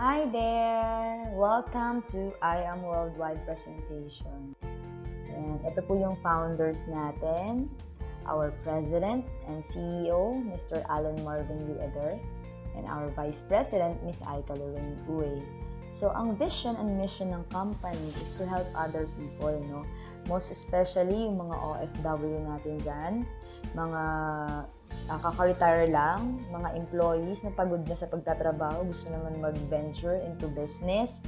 Hi there! Welcome to I Am Worldwide presentation. And ito po yung founders natin, our President and CEO, Mr. Alan Marvin Ueder, and our Vice President, Ms. Aika Lorraine Uwe. So, ang vision and mission ng company is to help other people, no? Most especially yung mga OFW natin dyan, mga kaka-retire lang, mga employees na pagod na sa pagtatrabaho, gusto naman mag-venture into business.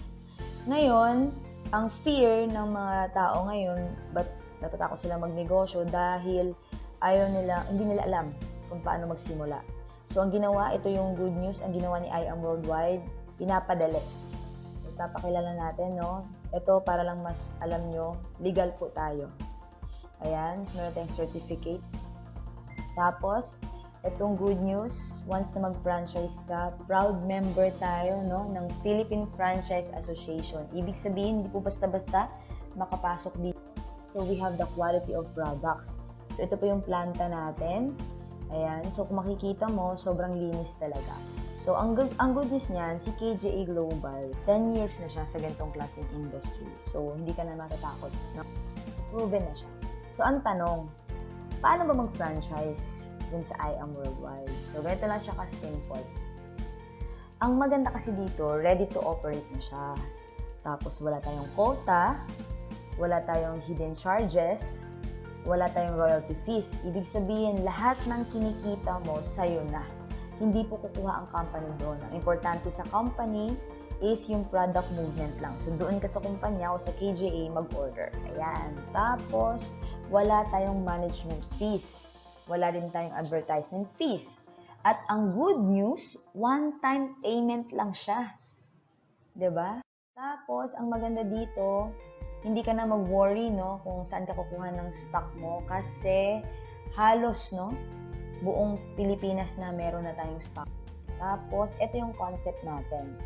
Ngayon, ang fear ng mga tao ngayon, ba't natatakot sila magnegosyo dahil hindi nila alam kung paano magsimula. So, ang ginawa, ito yung good news, ang ginawa ni I Am Worldwide, pinapadali. Ipapakilala natin, no? Ito, para lang mas alam nyo, legal po tayo. Ayan, meron tayong certificate. Tapos, itong good news, once na mag-franchise ka, proud member tayo, no, ng Philippine Franchise Association. Ibig sabihin, hindi po basta-basta makapasok dito. So, we have the quality of products. So, ito po yung planta natin. Ayan. So, kung makikita mo, sobrang linis talaga. So, ang good news niyan, si KJA Global, 10 years na siya sa ganitong klaseng industry. So, hindi ka na matatakot. No? Proven na siya. So, ang tanong, paano ba mag-franchise dun sa I Am Worldwide? So, ganito lang siya ka-simple. Ang maganda kasi dito, ready to operate na siya. Tapos, wala tayong quota, wala tayong hidden charges, wala tayong royalty fees. Ibig sabihin, lahat ng kinikita mo, sa'yo na. Hindi po kukuha ang company doon. Ang importante sa company is yung product movement lang. So, doon ka sa kumpanya o sa KJA mag-order. Ayan. Tapos, wala tayong management fees. Wala din tayong advertisement fees. At ang good news, one-time payment lang siya. 'Di ba? Tapos, ang maganda dito, hindi ka na mag-worry, no, kung saan ka kukuha ng stock mo kasi halos, no, buong Pilipinas na meron na tayong stock. Tapos, ito yung concept natin.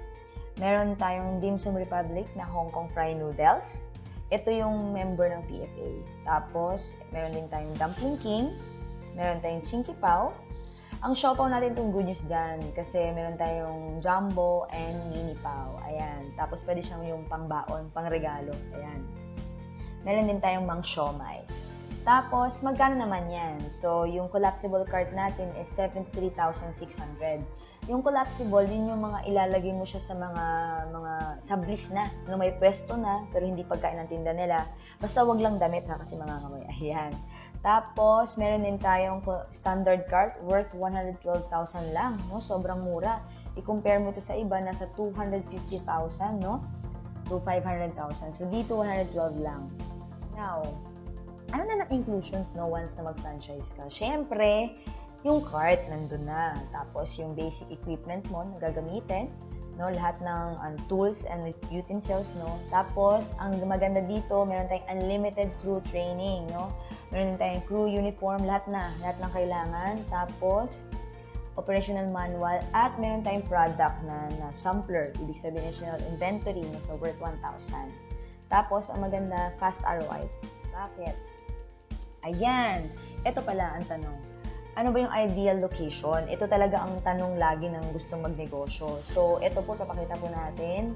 Meron tayong Dim Sum Republic na Hong Kong Fried Noodles. Ito yung member ng PFA. Tapos, meron din tayong Dumpling King. Meron tayong Chinky Pao. Ang siopaw natin itong good news dyan kasi meron tayong Jumbo and Mini Pao. Ayan. Tapos, pwede siyang yung pangbaon, pangregalo. Ayan. Meron din tayong Mang Siomai. Tapos, magkano naman yan? So, yung collapsible cart natin is 73,600. Yung collapsible, din yung mga ilalagay mo siya sa mga sablis na may pwesto na, pero hindi pagkain ng tinda nila. Basta wag lang damit ha, kasi mangangamoy. Ayan. Tapos, meron din tayong standard cart worth 112,000 lang, no? Sobrang mura. I-compare mo to sa iba, nasa 250,000, no? To 500,000. So, dito 112 lang. Now, ano na inclusions, no, once na mag-franchise ka? Siyempre, yung cart nandun na. Tapos, yung basic equipment mo na gagamitin, no, lahat ng tools and utensils, no. Tapos, ang maganda dito, meron tayong unlimited crew training, no. Meron din tayong crew uniform, lahat ng kailangan. Tapos, operational manual, at meron tayong product na sampler, ibig sabihin national inventory na sa worth 1,000. Tapos, ang maganda, fast ROI. Bakit? Ayan, ito pala ang tanong. Ano ba yung ideal location? Ito talaga ang tanong lagi ng gustong magnegosyo. So, ito po, papakita po natin.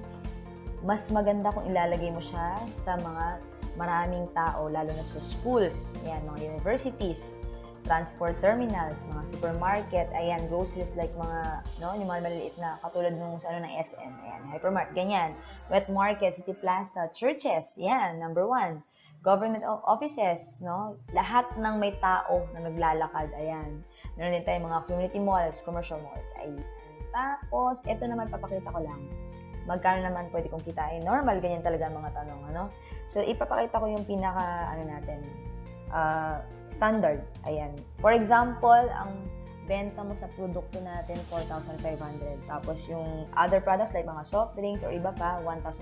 Mas maganda kung ilalagay mo siya sa mga maraming tao, lalo na sa schools, ayan, mga universities, transport terminals, mga supermarket, ayan, groceries like mga, no, yung mga maliliit na, katulad nung sa ng SM, ayan, hypermart, ganyan. Wet market, city plaza, churches, ayan, number 1. Government offices, no? Lahat ng may tao na naglalakad, ayan. Meron din tayong mga community malls, commercial malls, ayan. Tapos, ito naman, papakita ko lang. Magkano naman pwede kong kitain? Normal, ganyan talaga ang mga tanong, ano? So, ipapakita ko yung standard. Ayan. For example, ang benta mo sa produkto natin, 4,500. Tapos, yung other products like mga soft drinks or iba pa, 1,500.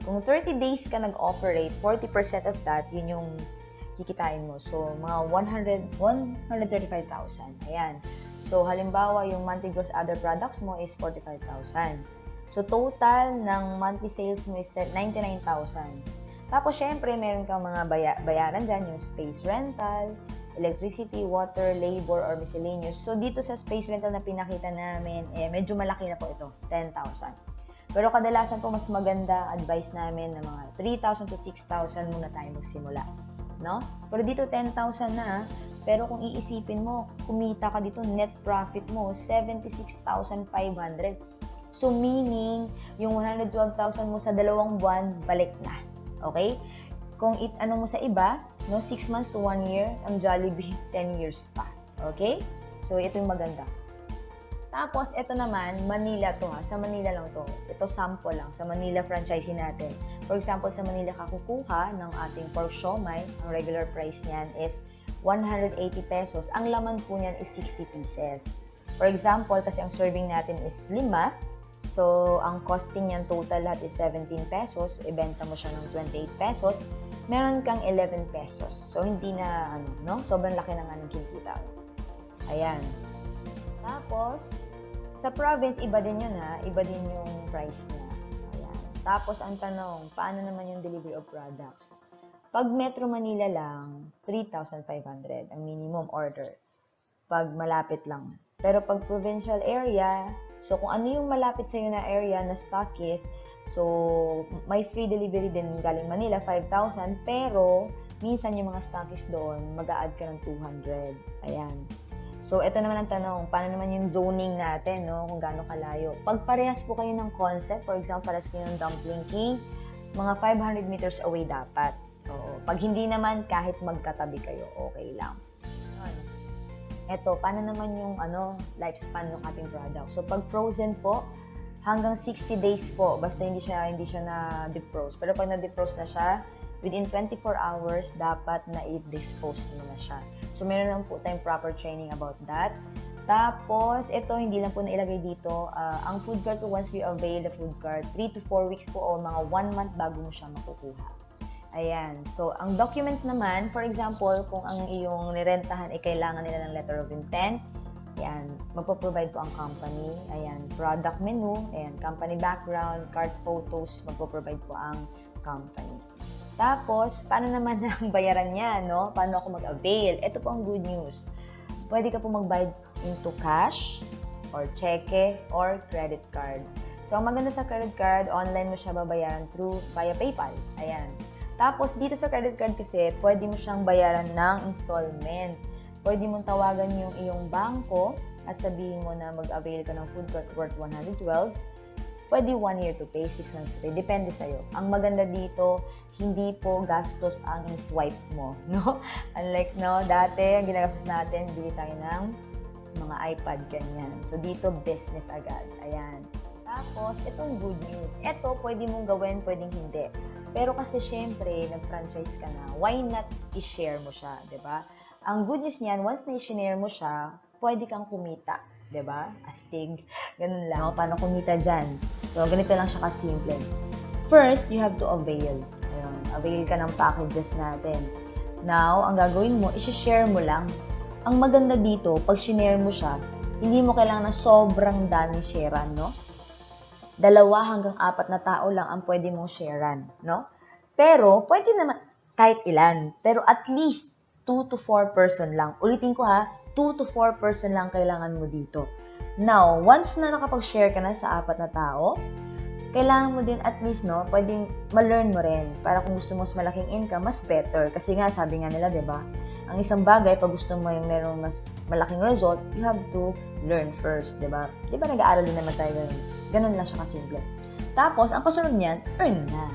Kung 30 days ka nag-operate, 40% of that, yun yung kikitain mo. So, mga 135,000. Ayan. So, halimbawa, yung monthly gross other products mo is 45,000. So, total ng monthly sales mo is 99,000. Tapos, syempre, meron kang mga bayaran dyan, yung space rental, electricity, water, labor, or miscellaneous. So, dito sa space rental na pinakita namin, medyo malaki na po ito, 10,000. Pero kadalasan po mas maganda, advice namin na mga 3,000 to 6,000 muna tayo magsimula, no? Pero dito 10,000 na, pero kung iisipin mo, kumita ka dito, net profit mo 76,500. So meaning, yung 112,000 mo sa 2 buwan, balik na. Okay? Kung ano mo sa iba, no, 6 months to 1 year, ang Jollibee 10 years pa. Okay? So ito yung maganda. Tapos, ito naman, Manila to ha. Sa Manila lang to. Ito sample lang. Sa Manila franchising natin. For example, sa Manila ka kukuha ng ating pork siomai. Ang regular price niyan is 180 pesos. Ang laman po niyan is 60 pieces. For example, kasi ang serving natin is 5. So, ang costing niyan total lahat is 17 pesos. Ibenta mo siya ng 28 pesos. Meron kang 11 pesos. So, hindi na, no? Sobrang laki ng anong kinikita. Ayan. Tapos, sa province, iba din yun ha. Iba din yung price niya. Ayan. Tapos, ang tanong, paano naman yung delivery of products? Pag Metro Manila lang, 3,500 ang minimum order. Pag malapit lang. Pero pag provincial area, so kung ano yung malapit sa'yo na area na stockist, so may free delivery din galing Manila, 5,000. Pero, minsan yung mga stockist doon, mag-a-add ka ng 200. Ayan. So, ito naman ang tanong, paano naman yung zoning natin, no? Kung gaano kalayo. Pag parehas po kayo ng concept, for example, parehas kayo ng Dumpling King, mga 500 meters away dapat. Oo. Pag hindi naman, kahit magkatabi kayo, okay lang. Ito, paano naman yung lifespan ng ating product? So, pag frozen po, hanggang 60 days po, basta hindi siya na-defrost. Pero pag na-defrost na siya, within 24 hours, dapat na i-dispose mo na siya. So, meron lang po tayong proper training about that. Tapos, ito, hindi lang po nailagay dito. Ang food cart, once you avail the food cart, 3 to 4 weeks po o mga 1 month bago mo siya makukuha. Ayan. So, ang documents naman, for example, kung ang iyong nirentahan ay kailangan nila ng letter of intent, ayan, magpo-provide po ang company. Ayan, product menu, ayan, company background, cart photos, magpo-provide po ang company. Tapos, paano naman ang bayaran niya, no? Paano ako mag-avail? Ito po ang good news. Pwede ka po mag-bayad into cash, or cheque, or credit card. So, ang maganda sa credit card, online mo siya babayaran via PayPal. Ayan. Tapos, dito sa credit card kasi, pwede mo siyang bayaran ng installment. Pwede mong tawagan yung iyong bangko at sabihin mo na mag-avail ka ng food cart worth 112. Pwede 1 year to pay, 6 months to pay. Depende sa'yo. Ang maganda dito, hindi po gastos ang swipe mo, no? Unlike, no, dati, ang ginagastos natin, bili tayo ng mga iPad, ganyan. So, dito, business agad. Ayan. Tapos, itong good news. Ito, pwede mong gawin, pwedeng hindi. Pero kasi, syempre, nag-franchise ka na, why not i-share mo siya, diba? Ang good news niyan, once na i-share mo siya, pwede kang kumita. Diba? Astig. Ganun lang. No? Paano kumita dyan? So, ganito lang siya kasimple. First, you have to avail. Ayun, avail ka ng packages natin. Now, ang gagawin mo, isi-share mo lang. Ang maganda dito, pag sinare mo siya, hindi mo kailangan na sobrang daming sharean, no? 2 hanggang 4 na tao lang ang pwede mong sharean, no? Pero, pwede naman kahit ilan. Pero at least, 2 to 4 person lang. Ulitin ko ha, 2 to 4 person lang kailangan mo dito. Now, once na nakapag-share ka na sa 4 na tao, kailangan mo din at least, no, pwedeng ma-learn mo rin. Para kung gusto mo mas malaking income, mas better. Kasi nga, sabi nga nila, diba? Ang isang bagay, pag gusto mo yung merong mas malaking result, you have to learn first, diba? Diba nag-aaral din naman tayo ganun? Ganun lang siya kasimple. Tapos, ang kasunod niyan, earn na.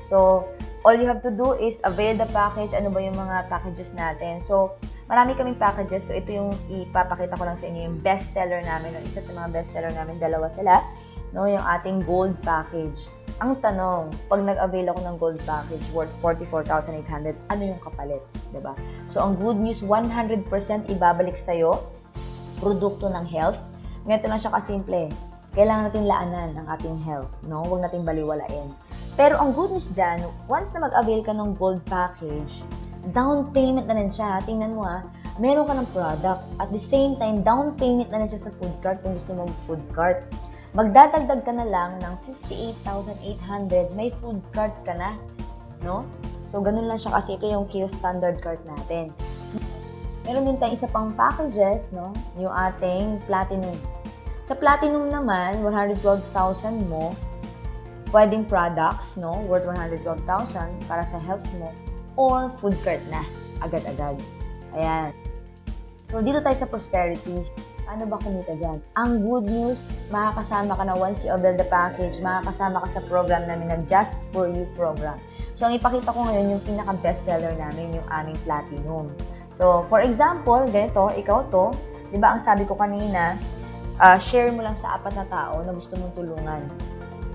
So, all you have to do is avail the package. Ano ba yung mga packages natin? So, marami kaming packages. So, ito yung ipapakita ko lang sa inyo yung best seller namin. Isa sa mga best seller namin, 2 sila. No, yung ating gold package. Ang tanong, pag nag-avail ako ng gold package worth 44,800, ano yung kapalit? Diba? So, ang good news, 100% ibabalik sa'yo, produkto ng health. Ganito lang siya kasimple. Kailangan natin laanan ang ating health. No? Huwag natin baliwalain. Pero ang good news dyan, once na mag-avail ka ng gold package, down payment na rin siya. Tingnan mo meron ka ng product. At the same time, down payment na rin siya sa food cart kung gusto mo food cart. Magdadagdag ka na lang ng 58,800, may food cart ka na. No? So, ganun lang siya kasi ito yung Kio standard cart natin. Meron din tayong isa pang packages, no? Yung ating platinum. Sa Sa platinum naman, 112,000 mo, pwedeng products, no, worth 112,000 para sa health mo, or food cart na, agad-agad. Ayan. So, dito tayo sa prosperity. Ano ba kumita dyan? Ang good news, makakasama ka na once you avail the package, makakasama ka sa program namin na Just For You program. So, ang ipakita ko ngayon, yung pinaka-bestseller namin, yung aming platinum. So, for example, ganito, ikaw to, di ba ang sabi ko kanina, share mo lang sa 4 na tao na gusto mong tulungan.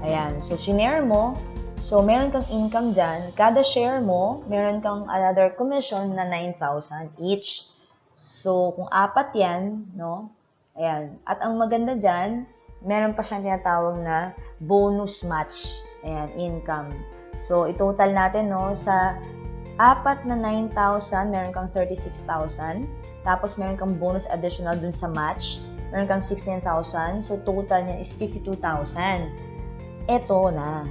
Ayan. So, shinare mo. So, meron kang income dyan. Kada share mo, meron kang another commission na 9,000 each. So, kung 4 yan, no? Ayan. At ang maganda dyan, meron pa siyang tinatawag na bonus match. Ayan, income. So, itotal natin, no? Sa 4 na 9,000, meron kang 36,000. Tapos, meron kang bonus additional dun sa match. Meron kang 16,000. So, total niya is 52,000. Ito na.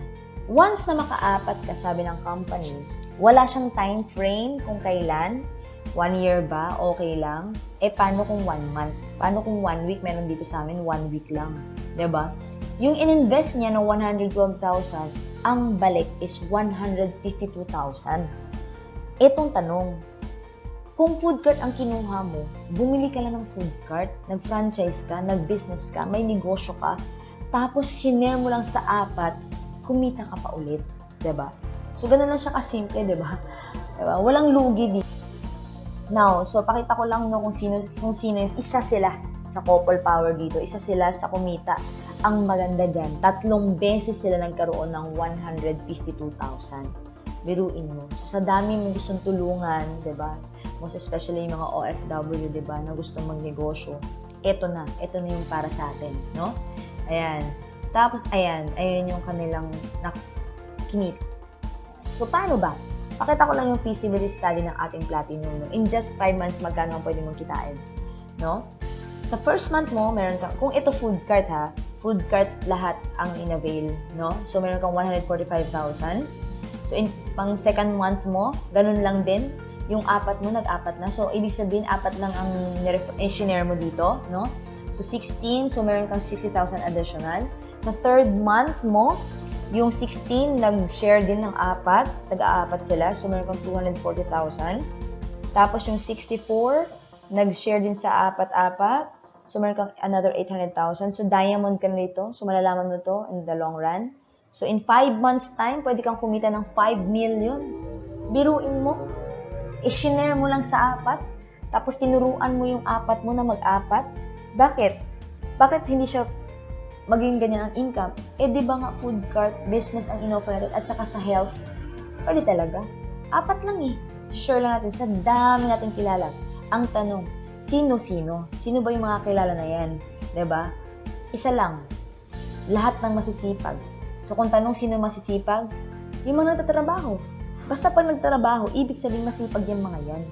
Once na maka-4 ka, sabi ng company, wala siyang time frame kung kailan. 1 year ba? Okay lang. Paano kung 1 month? Paano kung 1 week? Meron dito sa amin, 1 week lang. Diba? Yung in-invest niya ng 112,000, ang balik is 152,000. Etong tanong, kung food cart ang kinuha mo, bumili ka lang ng food cart, nag-franchise ka, nag-business ka, may negosyo ka, tapos sinare mo lang sa 4, kumita ka pa ulit. Diba? So, ganun lang siya kasimple, diba? Diba? Walang lugi dito. Now, so pakita ko lang no, kung sino yung isa sila sa couple power dito, isa sila sa kumita. Ang maganda dyan, 3 beses sila nagkaroon ng 152,000. Biruin mo. So, sa dami mong gustong tulungan, diba? Most especially yung mga OFW, diba, na gustong magnegosyo. Ito na yung para sa atin, no? Ayan. Tapos, ayan yung kanilang kinita. So, paano ba? Pakita ko lang yung feasibility study ng ating platinum. No? In just 5 months, magkano ang pwede mong kitain? No? Sa first month mo, meron kang, kung ito food cart ha, food cart lahat ang in-avail. No? So, meron kang 145,000. So, pang second month mo, ganun lang din. Yung 4 mo, nag-4 na. So, ibig sabihin, 4 lang ang share mo dito. No? So, 16. So, meron kang 60,000 additional. Sa third month mo, yung 16, nag-share din ng 4. Taga-4 sila. So, meron kang 240,000. Tapos, yung 64, nag-share din sa 4. So, meron kang another 800,000. So, diamond ka na dito. So, malalaman mo to in the long run. So, in 5 months time, pwede kang kumita ng 5 million. Biruin mo. I-share mo lang sa 4. Tapos, tinuruan mo yung 4 mo na mag-4. Bakit? Bakit hindi siya maging ganyan ang income? Di ba nga food cart, business ang in-offer natin, at saka sa health, pwede talaga. 4 lang share lang natin sa dami natin kilala. Ang tanong, sino-sino? Sino ba yung mga kilala na yan? Diba? Isa lang. Lahat ng masisipag. So, kung tanong sino masisipag, yung mga nagtatrabaho. Basta pag nagtrabaho, ibig sabihin masipag yung mga yan.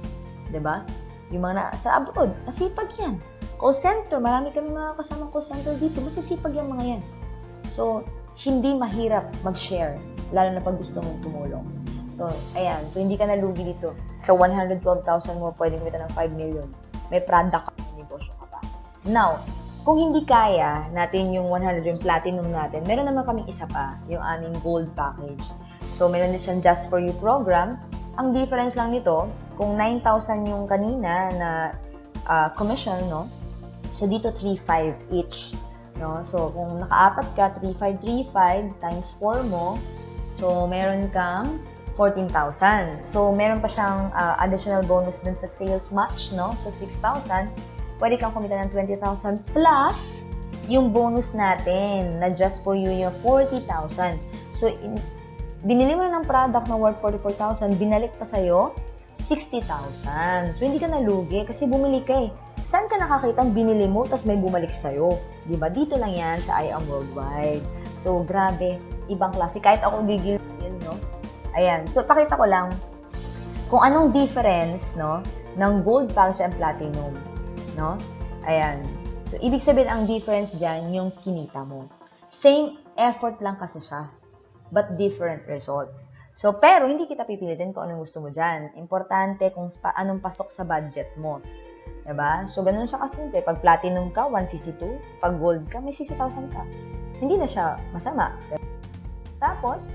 Diba? Yung mga sa abroad, masipag yan. Call center, marami kami mga kasamang call center dito, masisipag yung mga yan. So, hindi mahirap mag-share, lalo na pag gusto mong tumulong. So, ayan. So, hindi ka nalugi dito. Sa 112,000 mo, pwedeng kumita ng 5 million. May product ka, negosyo ka pa. Now, kung hindi kaya natin yung 100 yung platinum natin, meron naman kaming isa pa, yung aming gold package. So, meron din siyang Just For You program. Ang difference lang nito, kung 9,000 yung kanina na commission, no? So, dito 3,500 each. No? So, kung naka-4 ka, 3,535 times 4 mo. So, meron kang 14,000. So, meron pa siyang additional bonus dun sa sales match, no? So, 6,000. Pwede kang kumita ng 20,000 plus yung bonus natin na Just For You yung 40,000. So, binili mo na ng product na worth 44,000, binalik pa sa'yo 60,000. So, hindi ka nalugi kasi bumili ka Saan ka nakakita ang binili mo tapos may bumalik sa'yo? Diba? Dito lang yan sa I Am Worldwide. So, grabe. Ibang klase. Kahit ako bigil yun, no? Ayan. So, pakita ko lang kung anong difference, no, ng gold package and platinum. No? Ayan. So, ibig sabihin ang difference dyan, yung kinita mo. Same effort lang kasi siya, but different results. So, pero hindi kita pipilitin kung anong gusto mo dyan. Importante kung anong pasok sa budget mo. Diba? So, ganun siya kasimple. Pag platinum ka, 152. Pag gold ka, may 60,000 ka. Hindi na siya masama. Tapos,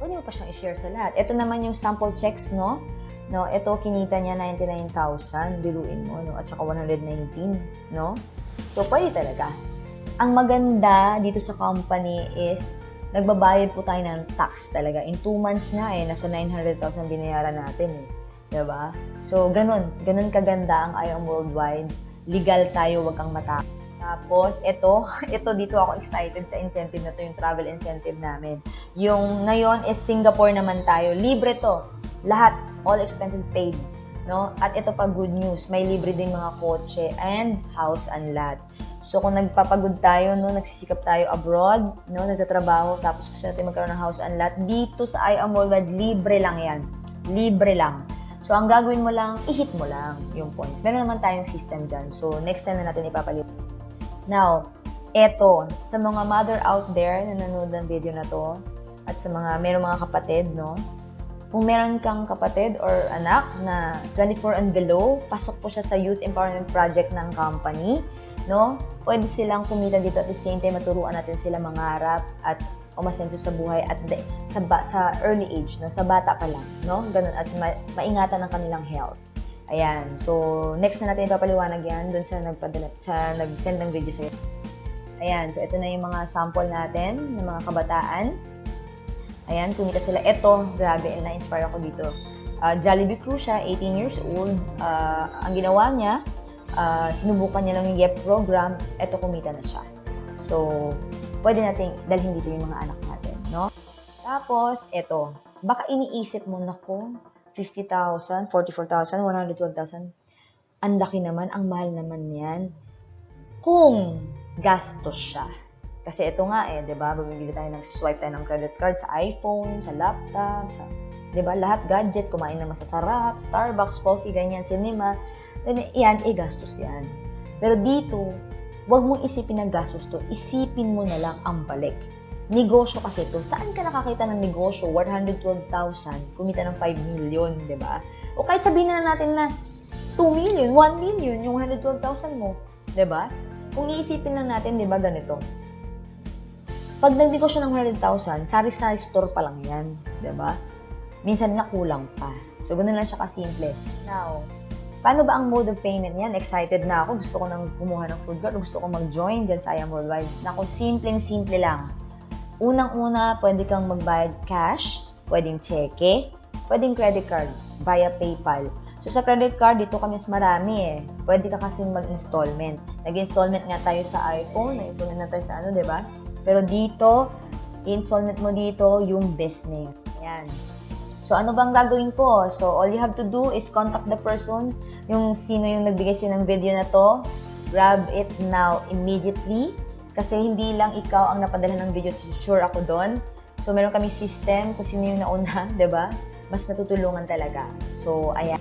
pwede mo pa siyang i-share sa lahat. Ito naman yung sample checks, no? No, ito kinita niya 99,000, biruin mo, no? At saka 119, no? So, pwede talaga. Ang maganda dito sa company is nagbabayad po tayo ng tax talaga. In 2 months nga nasa 900,000 binayaran natin Diba? So, ganun kaganda ang I Am Worldwide. Legal tayo, wag kang matakot. Tapos, ito dito ako excited sa incentive na to, yung travel incentive namin. Yung ngayon is Singapore naman tayo. Libre to. Lahat, all expenses paid. No? At ito pa good news, may libre din mga kotse and house and lot. So, kung nagpapagod tayo, no, nagsisikap tayo abroad, no, nagtatrabaho, tapos gusto natin magkaroon ng house and lot, dito sa I Am Worldwide, libre lang yan. Libre lang. So, ang gagawin mo lang, i-hit mo lang yung points. Meron naman tayong system dyan. So, next time na natin ipapaliw. Now, eto, sa mga mother out there na nanonood ng video na to, at sa merong mga kapatid, no, kung meron kang kapatid or anak na 24 and below, pasok po siya sa Youth Empowerment Project ng company, no? Pwede silang kumita dito at the same time maturuan natin sila mangarap at umasenso sa buhay at sa early age, no? Sa bata pa lang, no? Ganun, at maingatan ang kanilang health. Ayan. So, next na natin ipapaliwanag yan dun sa nag-send ng video sa'yo. Ayan. So, ito na yung mga sample natin ng mga kabataan. Ayan, kumita sila. Ito, grabe, na-inspire ako dito. Jollibee crew siya, 18 years old. Ang ginawa niya, sinubukan niya lang yung GEP program. Ito, kumita na siya. So, pwede natin dalhin dito yung mga anak natin, no? Tapos, ito. Baka iniisip mo, naku, 50,000, 44,000, 112,000. Ang laki naman, ang mahal naman yan. Kung gastos siya. Kasi ito nga di ba? Bumibili tayo swipe tayo ng credit card sa iPhone, sa laptop, sa, di ba? Lahat gadget, kumain na masasarap, Starbucks, coffee, ganyan, cinema. Yan, gastos yan. Pero dito, huwag mong isipin ang gastos to. Isipin mo na lang ang balik. Negosyo kasi to. Saan ka nakakita ng negosyo? 112,000, kumita ng 5 million, di ba? O kahit sabihin na natin na 2 million, 1 million, yung 112,000 mo, di ba? Kung iisipin lang natin, di ba, ganito. Pag nagnegosyo ng 100,000, sari-sari store pa lang yan, di ba? Minsan nga kulang pa. So, ganun lang siya kasimple. Now, paano ba ang mode of payment niyan? Excited na ako. Gusto ko nang kumuha ng food card. Gusto ko mag-join dyan sa I Am Worldwide. Naku, simpleng-simple lang. Unang-una, pwede kang magbayad cash, pwedeng cheque, pwedeng credit card, via PayPal. So, sa credit card, dito kami marami Pwede ka kasing mag-installment. Nag-installment nga tayo sa iPhone, nag-installment na tayo sa di ba? Pero dito, i-installment mo dito yung business. Ayan. So, ano bang gagawin ko? So, all you have to do is contact the person, yung sino yung nagbigay sa'yo ng video na to. Grab it now, immediately. Kasi hindi lang ikaw ang napadala ng video, sure ako doon. So, meron kami system kung sino yung nauna, di ba? Mas natutulungan talaga. So, ayan.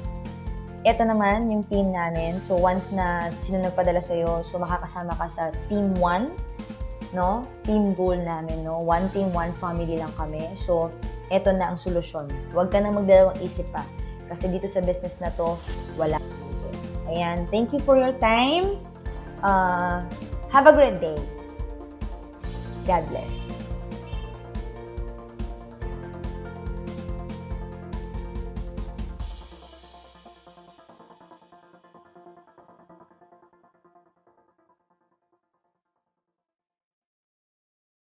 Ito naman yung team namin. So, once na sino nagpadala sa'yo, so makakasama ka sa Team 1, no? Team goal namin, no? One team, one family lang kami. So, ito na ang solusyon. Huwag ka na magdalawang isip pa. Kasi dito sa business na to, wala. Ayan. Thank you for your time. Have a great day. God bless.